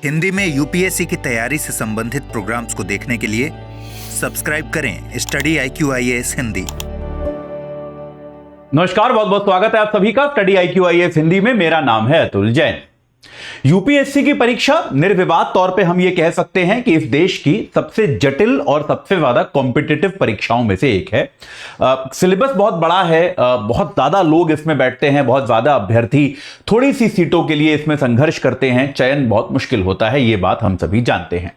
हिंदी में यूपीएससी की तैयारी से संबंधित प्रोग्राम्स को देखने के लिए सब्सक्राइब करें स्टडी IQIAS हिंदी। नमस्कार, बहुत बहुत स्वागत है आप सभी का स्टडी IQIAS हिंदी में। मेरा नाम है अतुल जैन। यूपीएससी की परीक्षा निर्विवाद तौर पे हम ये कह सकते हैं कि इस देश की सबसे जटिल और सबसे ज्यादा कॉम्पिटिटिव परीक्षाओं में से एक है। सिलेबस बहुत बड़ा है, बहुत ज्यादा लोग इसमें बैठते हैं, बहुत ज्यादा अभ्यर्थी थोड़ी सी सीटों के लिए इसमें संघर्ष करते हैं, चयन बहुत मुश्किल होता है, ये बात हम सभी जानते हैं।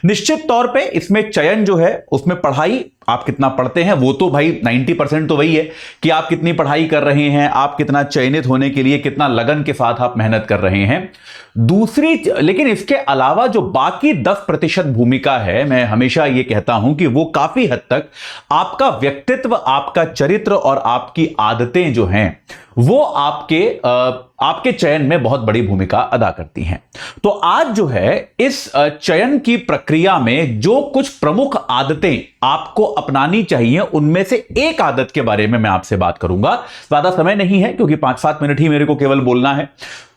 निश्चित तौर पे इसमें चयन जो है उसमें पढ़ाई आप कितना पढ़ते हैं वो तो भाई 90% तो वही है कि आप कितनी पढ़ाई कर रहे हैं, आप कितना चयनित होने के लिए कितना लगन के साथ आप मेहनत कर रहे हैं। दूसरी, लेकिन इसके अलावा जो बाकी 10% भूमिका है, मैं हमेशा ये कहता हूं कि वो काफी हद तक आपका व्यक्तित्व, आपका चरित्र और आपकी आदतें जो हैं वो आपके चयन में बहुत बड़ी भूमिका अदा करती हैं। तो आज जो है इस चयन की प्रक्रिया में जो कुछ प्रमुख आदतें आपको अपनानी चाहिए उनमें से एक आदत के बारे में मैं आपसे बात करूंगा। ज्यादा समय नहीं है क्योंकि 5-7 मिनट ही मेरे को केवल बोलना है,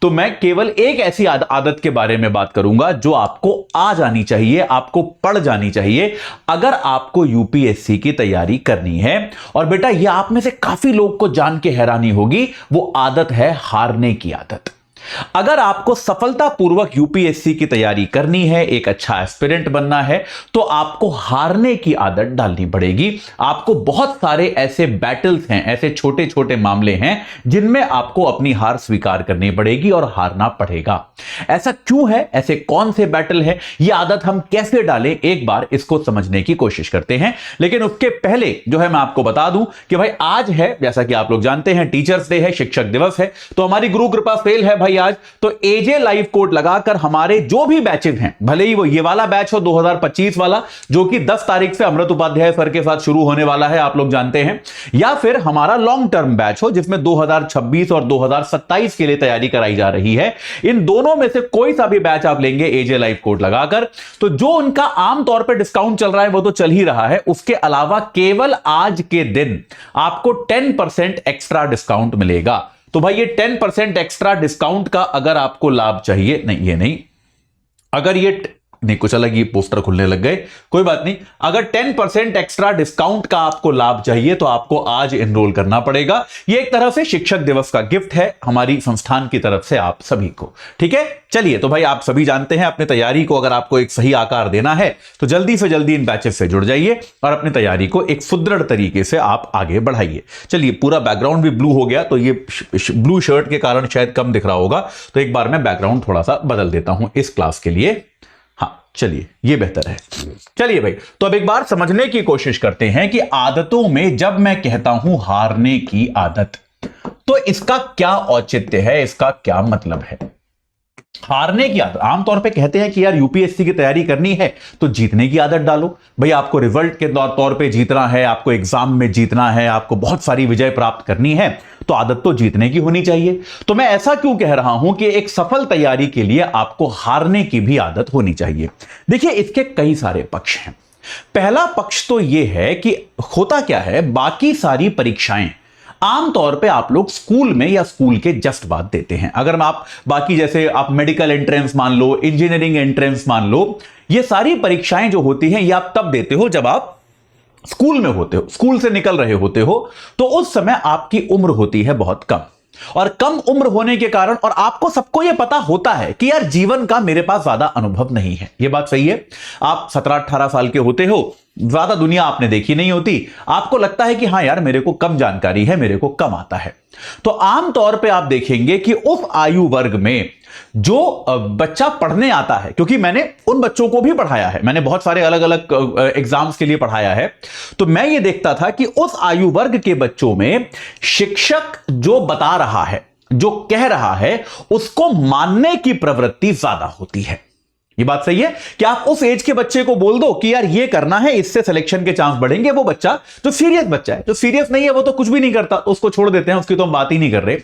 तो मैं केवल एक ऐसी आदत के बारे में बात करूंगा जो आपको आ जानी चाहिए, आपको पड़ जानी चाहिए अगर आपको यूपीएससी की तैयारी करनी है। और बेटा ये आप में से काफी लोग को जान के हैरानी होगी, वो आदत है हारने की आदत। अगर आपको सफलतापूर्वक यूपीएससी की तैयारी करनी है, एक अच्छा एस्पिरेंट बनना है, तो आपको हारने की आदत डालनी पड़ेगी। आपको बहुत सारे ऐसे बैटल्स हैं, ऐसे छोटे छोटे मामले हैं जिनमें आपको अपनी हार स्वीकार करनी पड़ेगी और हारना पड़ेगा। ऐसा क्यों है, ऐसे कौन से बैटल है, यह आदत हम कैसे डालें, एक बार इसको समझने की कोशिश करते हैं। लेकिन उसके पहले जो है मैं आपको बता दूं कि भाई आज है, जैसा कि आप लोग जानते हैं, टीचर्स डे है, शिक्षक दिवस है, तो हमारी गुरु कृपा सेल है भाई आज। तो एजे लाइव कोड लगाकर हमारे जो भी बैचेस हैं, भले ही वो ये वाला बैच हो 2025 वाला जो कि 10 तारीख से अमृत उपाध्याय सर के साथ शुरू होने वाला है, आप लोग जानते हैं, या फिर हमारा लॉन्ग टर्म बैच हो जिसमें 2026 और 2027 के लिए तैयारी कराई जा रही है, इन दोनों में से कोई सा भी बैच आप लेंगे एजे लाइव कोड लगाकर, तो जो उनका आमतौर पर डिस्काउंट चल रहा है वो तो चल ही रहा है, उसके अलावा केवल आज के दिन आपको 10% एक्स्ट्रा डिस्काउंट मिलेगा। तो भाई ये 10% एक्स्ट्रा डिस्काउंट का अगर आपको लाभ चाहिए, नहीं ये नहीं, अगर ये नहीं, कुछ अलग ही पोस्टर खुलने लग गए, कोई बात नहीं, अगर 10% एक्स्ट्रा डिस्काउंट का आपको लाभ चाहिए तो आपको आज एनरोल करना पड़ेगा। ये एक तरह से शिक्षक दिवस का गिफ्ट है हमारी संस्थान की तरफ से आप सभी को, ठीक है। चलिए, तो भाई आप सभी जानते हैं अपनी तैयारी को अगर आपको एक सही आकार देना है तो जल्दी से जल्दी इन बैचेस से जुड़ जाइए और अपनी तैयारी को एक सुदृढ़ तरीके से आप आगे बढ़ाइए। चलिए, पूरा बैकग्राउंड भी ब्लू हो गया, तो ये ब्लू शर्ट के कारण शायद कम दिख रहा होगा, तो एक बार मैं बैकग्राउंड थोड़ा सा बदल देता हूं इस क्लास के लिए। हाँ चलिए, ये बेहतर है। चलिए भाई, तो अब एक बार समझने की कोशिश करते हैं कि आदतों में जब मैं कहता हूं हारने की आदत, तो इसका क्या औचित्य है, इसका क्या मतलब है। हारने की आदत, आमतौर पे कहते हैं कि यार यूपीएससी की तैयारी करनी है तो जीतने की आदत डालो। भाई आपको रिजल्ट के तौर पे जीतना है, आपको एग्जाम में जीतना है, आपको बहुत सारी विजय प्राप्त करनी है, तो आदत तो जीतने की होनी चाहिए। तो मैं ऐसा क्यों कह रहा हूं कि एक सफल तैयारी के लिए आपको हारने की भी आदत होनी चाहिए। देखिए, इसके कई सारे पक्ष हैं। पहला पक्ष तो यह है कि होता क्या है, बाकी सारी परीक्षाएं आमतौर पे आप लोग स्कूल में या स्कूल के जस्ट बाद देते हैं। अगर आप बाकी जैसे आप मेडिकल एंट्रेंस मान लो, इंजीनियरिंग एंट्रेंस मान लो, ये सारी परीक्षाएं जो होती हैं ये आप तब देते हो जब आप स्कूल में होते हो, स्कूल से निकल रहे होते हो, तो उस समय आपकी उम्र होती है बहुत कम, और कम उम्र होने के कारण, और आपको सबको यह पता होता है कि यार जीवन का मेरे पास ज्यादा अनुभव नहीं है। यह बात सही है, आप 17-18 साल के होते हो, ज्यादा दुनिया आपने देखी नहीं होती, आपको लगता है कि हाँ यार मेरे को कम जानकारी है, मेरे को कम आता है। तो आमतौर पे आप देखेंगे कि उस आयु वर्ग में जो बच्चा पढ़ने आता है, क्योंकि मैंने उन बच्चों को भी पढ़ाया है, मैंने बहुत सारे अलग अलग एग्जाम्स के लिए पढ़ाया है, तो मैं ये देखता था कि उस आयु वर्ग के बच्चों में शिक्षक जो बता रहा है, जो कह रहा है, उसको मानने की प्रवृत्ति ज्यादा होती है। ये बात सही है कि आप उस एज के बच्चे को बोल दो कि यार ये करना है, इससे सिलेक्शन के चांस बढ़ेंगे। वो बच्चा जो सीरियस बच्चा है, जो सीरियस नहीं है वो तो कुछ भी नहीं करता, उसको छोड़ देते हैं, उसकी तो हम बात ही नहीं कर रहे।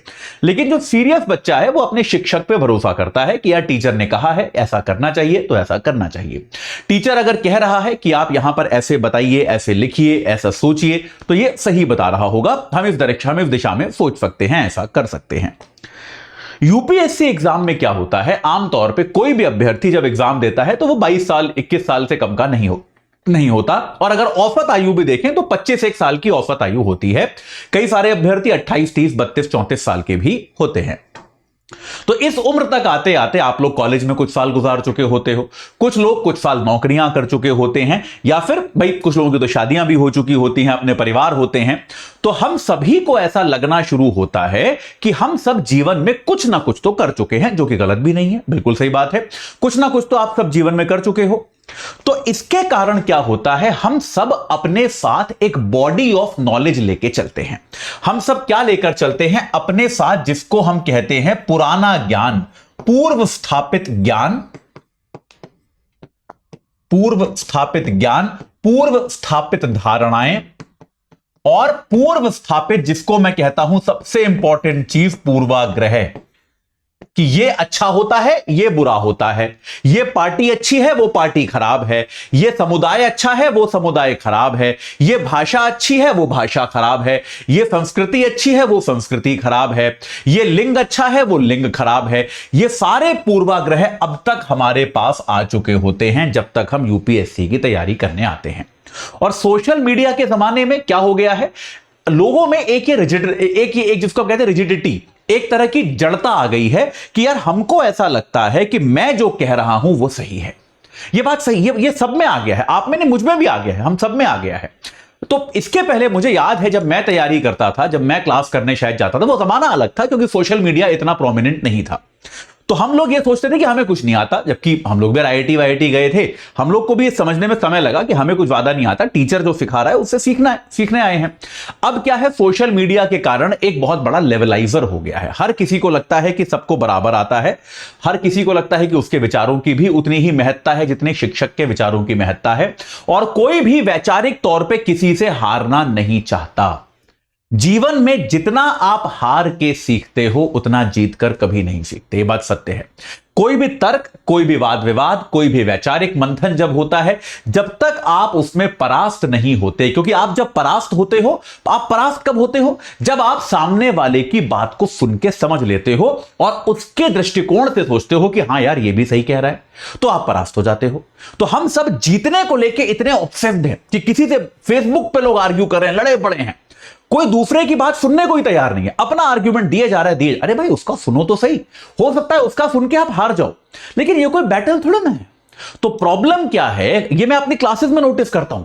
लेकिन जो सीरियस बच्चा है वो अपने शिक्षक पे भरोसा करता है कि यार टीचर ने कहा है ऐसा करना चाहिए तो ऐसा करना चाहिए। टीचर अगर कह रहा है कि आप यहां पर ऐसे बताइए, ऐसे लिखिए, ऐसा सोचिए, तो ये सही बता रहा होगा, हम इस दिशा में सोच सकते हैं, ऐसा कर सकते हैं। यूपीएससी एग्जाम में क्या होता है, आमतौर पे कोई भी अभ्यर्थी जब एग्जाम देता है तो वो 22 साल 21 साल से कम का नहीं होता, और अगर औसत आयु भी देखें तो 25 साल की औसत आयु होती है। कई सारे अभ्यर्थी 28, 30, 32, 34 साल के भी होते हैं। तो इस उम्र तक आते आते आप लोग कॉलेज में कुछ साल गुजार चुके होते हो, कुछ लोग कुछ साल नौकरियां कर चुके होते हैं, या फिर भाई कुछ लोगों की तो शादियां भी हो चुकी होती हैं, अपने परिवार होते हैं। तो हम सभी को ऐसा लगना शुरू होता है कि हम सब जीवन में कुछ ना कुछ तो कर चुके हैं, जो कि गलत भी नहीं है, बिल्कुल सही बात है। कुछ ना कुछ तो आप सब जीवन में कर चुके हो। तो इसके कारण क्या होता है, हम सब अपने साथ एक बॉडी ऑफ नॉलेज लेके चलते हैं। हम सब क्या लेकर चलते हैं अपने साथ, जिसको हम कहते हैं पुराना ज्ञान, पूर्व स्थापित ज्ञान, पूर्व स्थापित धारणाएं, और पूर्व स्थापित, जिसको मैं कहता हूं सबसे इंपॉर्टेंट चीज, पूर्वाग्रह, कि ये अच्छा होता है, ये बुरा होता है, ये पार्टी अच्छी है, वो पार्टी खराब है, ये समुदाय अच्छा है, वो समुदाय खराब है, ये भाषा अच्छी है, वो भाषा खराब है, ये संस्कृति अच्छी है, वो संस्कृति खराब है, ये लिंग अच्छा है, वो लिंग खराब है। ये सारे पूर्वाग्रह अब तक हमारे पास आ चुके होते हैं जब तक हम यूपीएससी की तैयारी करने आते हैं। और सोशल मीडिया के जमाने में क्या हो गया है, लोगों में एक जिसको कहते हैं रिजिडिटी, एक तरह की जड़ता आ गई है कि यार हमको ऐसा लगता है कि मैं जो कह रहा हूं वो सही है, ये बात सही है, ये सब में आ गया है, आप में नहीं, मुझ में भी आ गया है, हम सब में आ गया है। तो इसके पहले मुझे याद है जब मैं तैयारी करता था, जब मैं क्लास करने शायद जाता था, वो जमाना अलग था क्योंकि सोशल मीडिया इतना प्रोमिनेंट नहीं था। तो हम लोग ये सोचते थे कि हमें कुछ नहीं आता, जबकि हम लोग भी आईआईटी वाईआईटी गए थे, हम लोग को भी समझने में समय लगा कि हमें कुछ ज्यादा नहीं आता, टीचर जो सिखा रहा है उससे सीखने आए हैं। अब क्या है, सोशल मीडिया के कारण एक बहुत बड़ा लेवलाइजर हो गया है। हर किसी को लगता है कि सबको बराबर आता है, हर किसी को लगता है कि उसके विचारों की भी उतनी ही महत्ता है जितनी शिक्षक के विचारों की महत्ता है, और कोई भी वैचारिक तौर पर किसी से हारना नहीं चाहता। जीवन में जितना आप हार के सीखते हो उतना जीतकर कभी नहीं सीखते, ये बात सत्य है। कोई भी तर्क, कोई भी वाद विवाद, कोई भी वैचारिक मंथन जब होता है, जब तक आप उसमें परास्त नहीं होते, क्योंकि आप जब परास्त होते हो, आप परास्त कब होते हो, जब आप सामने वाले की बात को सुन के समझ लेते हो और उसके दृष्टिकोण से सोचते हो कि हां यार ये भी सही कह रहा है, तो आप परास्त हो जाते हो। तो हम सब जीतने को लेके इतने ऑब्सेस्ड हैं कि किसी से फेसबुक पे लोग आर्ग्यू कर रहे हैं, लड़े पड़े हैं, कोई दूसरे की बात सुनने को ही तैयार नहीं है, अपना आर्ग्यूमेंट दिए जा रहा है, अरे भाई उसका सुनो तो सही, हो सकता है उसका सुन के आप हार जाओ, लेकिन ये कोई बैटल थोड़ा ना है। तो प्रॉब्लम क्या है, ये मैं अपनी क्लासेस में नोटिस करता हूं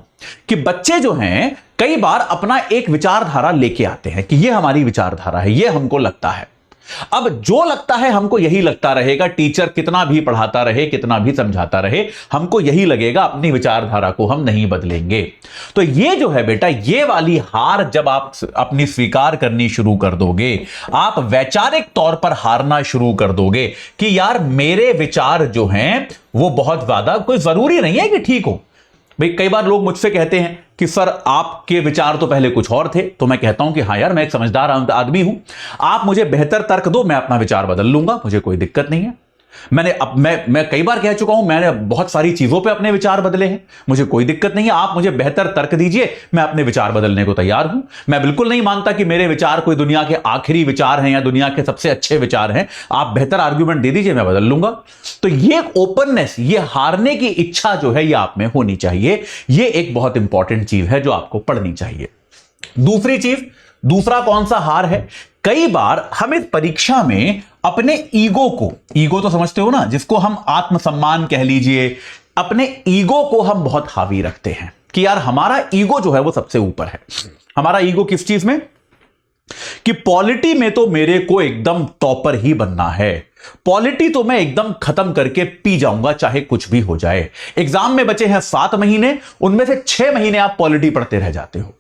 कि बच्चे जो हैं कई बार अपना एक विचारधारा लेके आते हैं कि ये हमारी विचारधारा है, ये हमको लगता है। अब जो लगता है हमको यही लगता रहेगा, टीचर कितना भी पढ़ाता रहे, कितना भी समझाता रहे, हमको यही लगेगा, अपनी विचारधारा को हम नहीं बदलेंगे। तो ये जो है बेटा, ये वाली हार जब आप अपनी स्वीकार करनी शुरू कर दोगे, आप वैचारिक तौर पर हारना शुरू कर दोगे कि यार मेरे विचार जो हैं वो बहुत ज्यादा कोई जरूरी नहीं है कि ठीक हो। भाई कई बार लोग मुझसे कहते हैं कि सर आपके विचार तो पहले कुछ और थे, तो मैं कहता हूं कि हाँ यार मैं एक समझदार आदमी हूं, आप मुझे बेहतर तर्क दो, मैं अपना विचार बदल लूंगा, मुझे कोई दिक्कत नहीं है। मैं कई बार कह चुका हूं, मैंने बहुत सारी चीजों पे अपने विचार बदले हैं, मुझे कोई दिक्कत नहीं है, आप मुझे बेहतर तर्क दीजिए, मैं अपने विचार बदलने को तैयार हूं। मैं बिल्कुल नहीं मानता कि मेरे विचार कोई दुनिया के आखिरी विचार हैं या दुनिया के सबसे अच्छे विचार हैं, आप बेहतर आर्ग्यूमेंट दे दीजिए, मैं बदल लूंगा। तो ये ओपननेस, ये हारने की इच्छा जो है ये आप में होनी चाहिए, ये एक बहुत इंपॉर्टेंट चीज है जो आपको पढ़नी चाहिए। दूसरी चीज, दूसरा कौन सा हार है, कई बार हम इस परीक्षा में अपने ईगो तो समझते हो ना, जिसको हम आत्मसम्मान कह लीजिए, अपने ईगो को हम बहुत हावी रखते हैं कि यार हमारा ईगो जो है वो सबसे ऊपर है। हमारा ईगो किस चीज में, कि पॉलिटी में तो मेरे को एकदम टॉपर ही बनना है, पॉलिटी तो मैं एकदम खत्म करके पी जाऊंगा चाहे कुछ भी हो जाए। एग्जाम में बचे हैं 7 महीने, उनमें से 6 महीने आप पॉलिटी पढ़ते रह जाते हो।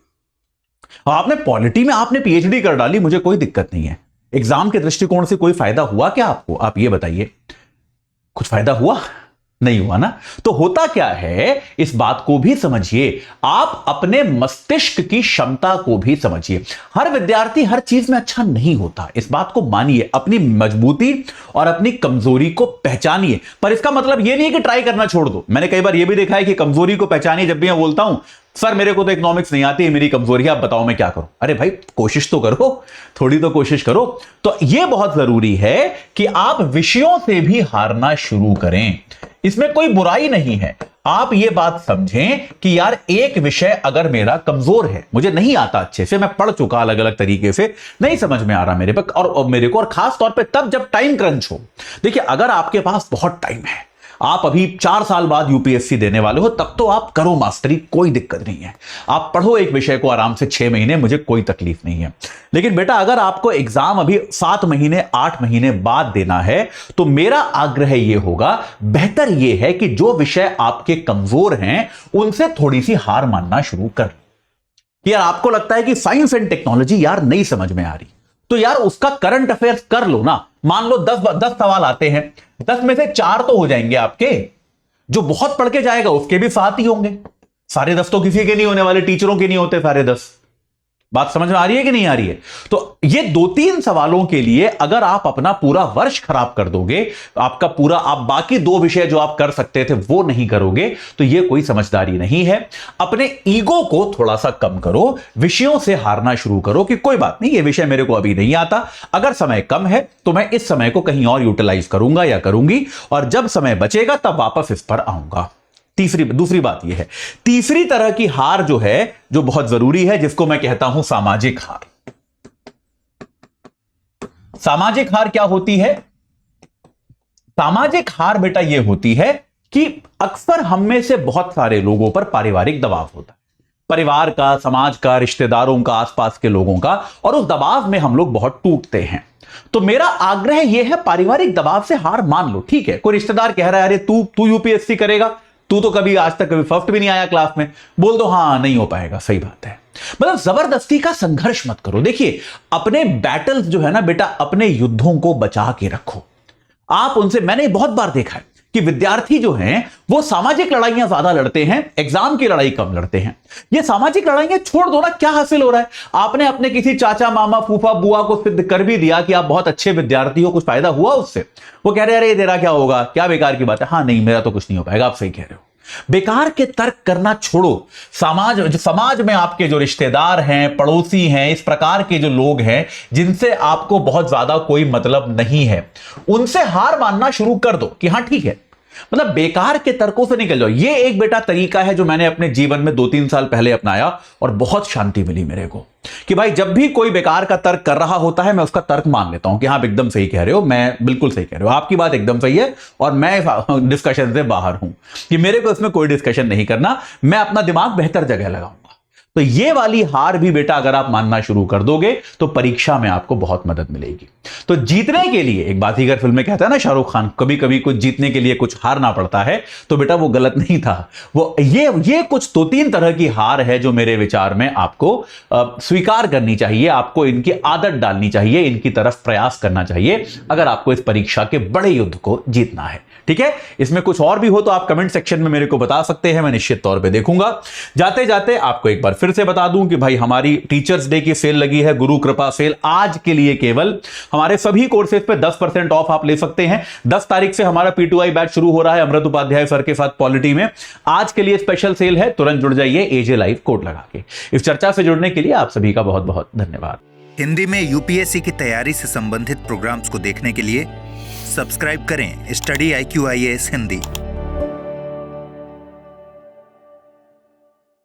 आपने पॉलिटी में आपने पीएचडी कर डाली, मुझे कोई दिक्कत नहीं है, एग्जाम के दृष्टिकोण से कोई फायदा हुआ क्या आपको, आप ये बताइए, कुछ फायदा हुआ नहीं हुआ ना। तो होता क्या है, इस बात को भी समझिए, आप अपने मस्तिष्क की क्षमता को भी समझिए। हर विद्यार्थी हर चीज में अच्छा नहीं होता, इस बात को मानिए, अपनी मजबूती और अपनी कमजोरी को पहचानिए। पर इसका मतलब यह नहीं कि ट्राई करना छोड़ दो। मैंने कई बार यह भी देखा है कि कमजोरी को पहचानिए, जब भी मैं बोलता हूं सर मेरे को तो इकोनॉमिक्स नहीं आती है, मेरी कमजोरी है, आप बताओ मैं क्या करूं। अरे भाई कोशिश तो करो, थोड़ी तो कोशिश करो। तो यह बहुत जरूरी है कि आप विषयों से भी हारना शुरू करें, इसमें कोई बुराई नहीं है। आप यह बात समझें कि यार एक विषय अगर मेरा कमजोर है, मुझे नहीं आता अच्छे से, मैं पढ़ चुका अलग अलग तरीके से, नहीं समझ में आ रहा मेरे पर और मेरे को, और खास तौर पे तब जब टाइम क्रंच हो। देखिए अगर आपके पास बहुत टाइम है, आप अभी 4 साल बाद यूपीएससी देने वाले हो, तब तो आप करो मास्टरी, कोई दिक्कत नहीं है। आप पढ़ो एक विषय को आराम से 6 महीने, मुझे कोई तकलीफ नहीं है। लेकिन बेटा अगर आपको एग्जाम अभी 7 महीने 8 महीने बाद देना है, तो मेरा आग्रह यह होगा, बेहतर यह है कि जो विषय आपके कमजोर हैं उनसे थोड़ी सी हार मानना शुरू कर। यार आपको लगता है कि साइंस एंड टेक्नोलॉजी यार नहीं समझ में आ रही, तो यार उसका करंट अफेयर्स कर लो ना। मान लो 10 सवाल आते हैं, 10 में से 4 तो हो जाएंगे आपके। जो बहुत पढ़ के जाएगा उसके भी 7 ही होंगे, सारे 10 तो किसी के नहीं होने वाले, टीचरों के नहीं होते सारे 10। बात समझ में आ रही है कि नहीं आ रही है? तो ये 2-3 सवालों के लिए अगर आप अपना पूरा वर्ष खराब कर दोगे, आपका पूरा, आप बाकी 2 विषय जो आप कर सकते थे वो नहीं करोगे, तो ये कोई समझदारी नहीं है। अपने ईगो को थोड़ा सा कम करो, विषयों से हारना शुरू करो कि कोई बात नहीं, ये विषय मेरे को अभी नहीं आता, अगर समय कम है तो मैं इस समय को कहीं और यूटिलाइज करूंगा या करूंगी, और जब समय बचेगा तब वापस इस पर आऊंगा। दूसरी बात यह है, तीसरी तरह की हार जो है, जो बहुत जरूरी है, जिसको मैं कहता हूं सामाजिक हार। सामाजिक हार क्या होती है? सामाजिक हार बेटा यह होती है कि अक्सर हम में से बहुत सारे लोगों पर पारिवारिक दबाव होता है, परिवार का, समाज का, रिश्तेदारों का, आसपास के लोगों का, और उस दबाव में हम लोग बहुत टूटते हैं। तो मेरा आग्रह यह है, पारिवारिक दबाव से हार मान लो। ठीक है, कोई रिश्तेदार कह रहा है अरे तू यूपीएससी करेगा, तू तो कभी आज तक कभी फर्स्ट भी नहीं आया क्लास में, बोल दो हाँ नहीं हो पाएगा, सही बात है। मतलब जबरदस्ती का संघर्ष मत करो। देखिए अपने बैटल्स जो है ना बेटा, अपने युद्धों को बचा के रखो। आप उनसे, मैंने बहुत बार देखा है कि विद्यार्थी जो हैं वो सामाजिक लड़ाइयां ज्यादा लड़ते हैं, एग्जाम की लड़ाई कम लड़ते हैं। ये सामाजिक लड़ाइयां छोड़ दो ना, क्या हासिल हो रहा है? आपने अपने किसी चाचा, मामा, फूफा, बुआ को सिद्ध कर भी दिया कि आप बहुत अच्छे विद्यार्थी हो, कुछ फायदा हुआ उससे? वो कह रहे अरे तेरा क्या होगा, क्या बेकार की बात है। हाँ नहीं, मेरा तो कुछ नहीं हो पाएगा। आप सही कह रहे हो। बेकार के तर्क करना छोड़ो। समाज में आपके जो रिश्तेदार हैं, पड़ोसी हैं, इस प्रकार के जो लोग हैं जिनसे आपको बहुत ज्यादा कोई मतलब नहीं है, उनसे हार मानना शुरू कर दो कि हाँ ठीक है, मतलब बेकार के तर्कों से निकल जाओ। ये एक बेटा तरीका है जो मैंने अपने जीवन में 2-3 साल पहले अपनाया और बहुत शांति मिली मेरे को, कि भाई जब भी कोई बेकार का तर्क कर रहा होता है मैं उसका तर्क मान लेता हूं कि हाँ एकदम सही कह रहे हो, मैं बिल्कुल सही कह रहे हो, आपकी बात एकदम सही है और मैं डिस्कशन से बाहर हूं, कि मेरे को इसमें कोई डिस्कशन नहीं करना, मैं अपना दिमाग बेहतर जगह लगाऊंगा। तो ये वाली हार भी बेटा अगर आप मानना शुरू कर दोगे तो परीक्षा में आपको बहुत मदद मिलेगी। तो जीतने के लिए, एक बाजीगर फिल्म में कहता है ना शाहरुख खान, कभी कभी कुछ जीतने के लिए कुछ हारना पड़ता है, तो बेटा वो गलत नहीं था। वो ये कुछ 2-3 तरह की हार है जो मेरे विचार में आपको स्वीकार करनी चाहिए, आपको इनकी आदत डालनी चाहिए, इनकी तरफ प्रयास करना चाहिए अगर आपको इस परीक्षा के बड़े युद्ध को जीतना है। ठीक है, इसमें कुछ और भी हो तो आप कमेंट सेक्शन में मेरे को बता सकते हैं, मैं निश्चित तौर पे देखूंगा। जाते जाते आपको एक बार फिर से बता दूं कि भाई हमारी टीचर्स डे की सेल लगी है, गुरु कृपा सेल, आज के लिए केवल हमारे सभी कोर्सेज पे 10% ऑफ आप ले सकते हैं। 10 तारीख से हमारा P2I बैच शुरू हो रहा है अमृत उपाध्याय सर के साथ पॉलिटी में। आज के लिए स्पेशल सेल है, तुरंत जुड़ जाइए AJ लाइव कोड लगा के। इस चर्चा से जुड़ने के लिए आप सभी का बहुत बहुत धन्यवाद। हिंदी में यूपीएससी की तैयारी से संबंधित प्रोग्राम्स को देखने के लिए सब्सक्राइब करें स्टडी IQ IAS हिंदी।